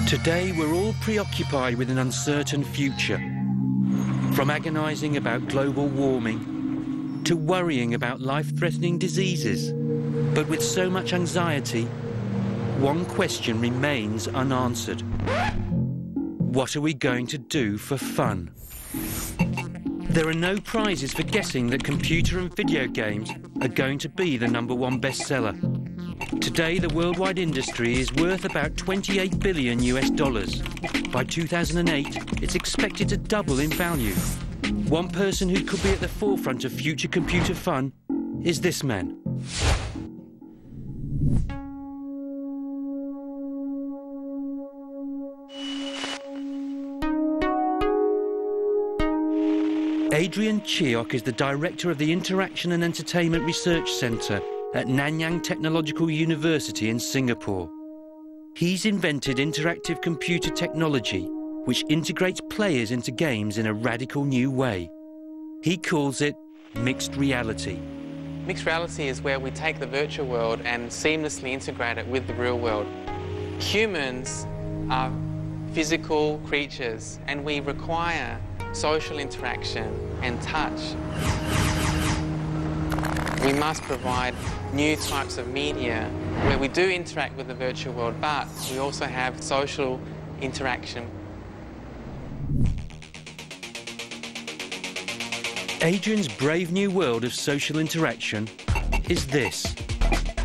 Today, we're all preoccupied with an uncertain future. From agonising about global warming to worrying about life-threatening diseases. But with so much anxiety, one question remains unanswered. What are we going to do for fun? There are no prizes for guessing that computer and video games are going to be the #1 bestseller. Today, the worldwide industry is worth about $28 billion US. By 2008, it's expected to double in value. One person who could be at the forefront of future computer fun is this man. Adrian Cheok is the director of the Interaction and Entertainment Research Centre at Nanyang Technological University in Singapore. He's invented interactive computer technology which integrates players into games in a radical new way. He calls it mixed reality. Mixed reality is where we take the virtual world and seamlessly integrate it with the real world. Humans are physical creatures and we require social interaction and touch. We must provide new types of media where we do interact with the virtual world, but we also have social interaction. Adrian's brave new world of social interaction is this.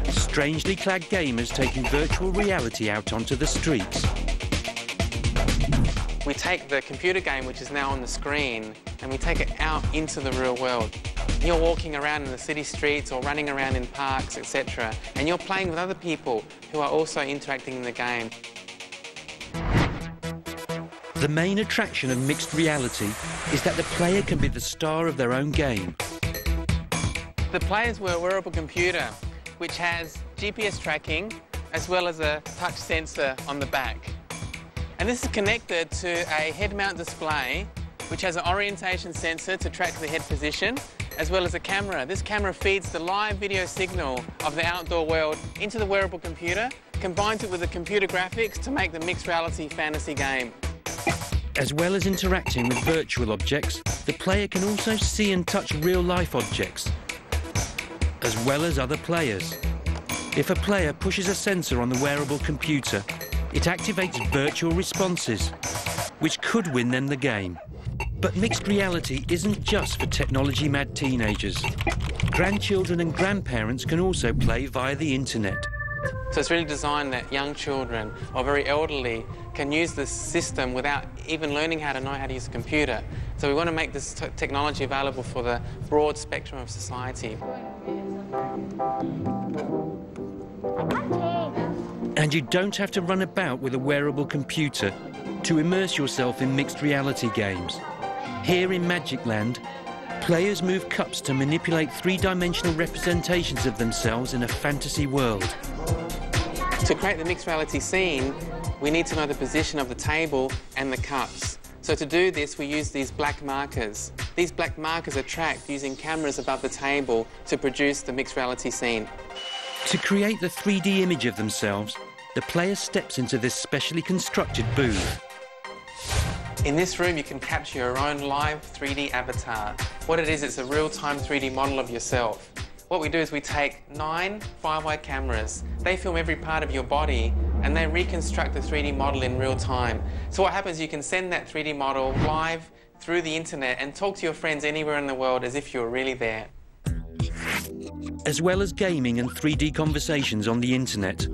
Strangely clad gamers taking virtual reality out onto the streets. We take the computer game, which is now on the screen, and we take it out into the real world. You're walking around in the city streets or running around in parks, etc., and you're playing with other people who are also interacting in the game. The main attraction of mixed reality is that the player can be the star of their own game. The players wear a wearable computer, which has GPS tracking, as well as a touch sensor on the back. And this is connected to a head-mount display, which has an orientation sensor to track the head position, as well as a camera. This camera feeds the live video signal of the outdoor world into the wearable computer, combines it with the computer graphics to make the mixed reality fantasy game. As well as interacting with virtual objects, the player can also see and touch real-life objects, as well as other players. If a player pushes a sensor on the wearable computer, it activates virtual responses, which could win them the game. But mixed reality isn't just for technology-mad teenagers. Grandchildren and grandparents can also play via the internet. So it's really designed that young children or very elderly can use this system without even learning how to know how to use a computer. So we want to make this technology available for the broad spectrum of society. And you don't have to run about with a wearable computer to immerse yourself in mixed reality games. Here in Magic Land, players move cups to manipulate three-dimensional representations of themselves in a fantasy world. To create the mixed reality scene, we need to know the position of the table and the cups. So to do this, we use these black markers. These black markers are tracked using cameras above the table to produce the mixed reality scene. To create the 3D image of themselves, the player steps into this specially constructed booth. In this room, you can capture your own live 3D avatar. What it is, it's a real-time 3D model of yourself. What we do is we take 9 5-wide cameras. They film every part of your body, and they reconstruct the 3D model in real time. So what happens, you can send that 3D model live through the internet and talk to your friends anywhere in the world as if you were really there. As well as gaming and 3D conversations on the internet,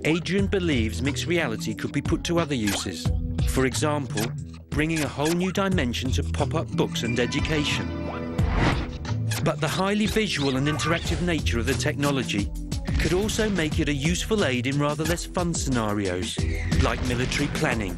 Adrian believes mixed reality could be put to other uses. For example, bringing a whole new dimension to pop-up books and education. But the highly visual and interactive nature of the technology could also make it a useful aid in rather less fun scenarios, like military planning.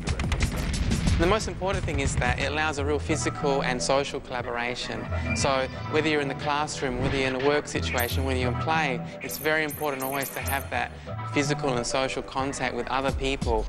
The most important thing is that it allows a real physical and social collaboration. So whether you're in the classroom, whether you're in a work situation, whether you're in play, it's very important always to have that physical and social contact with other people.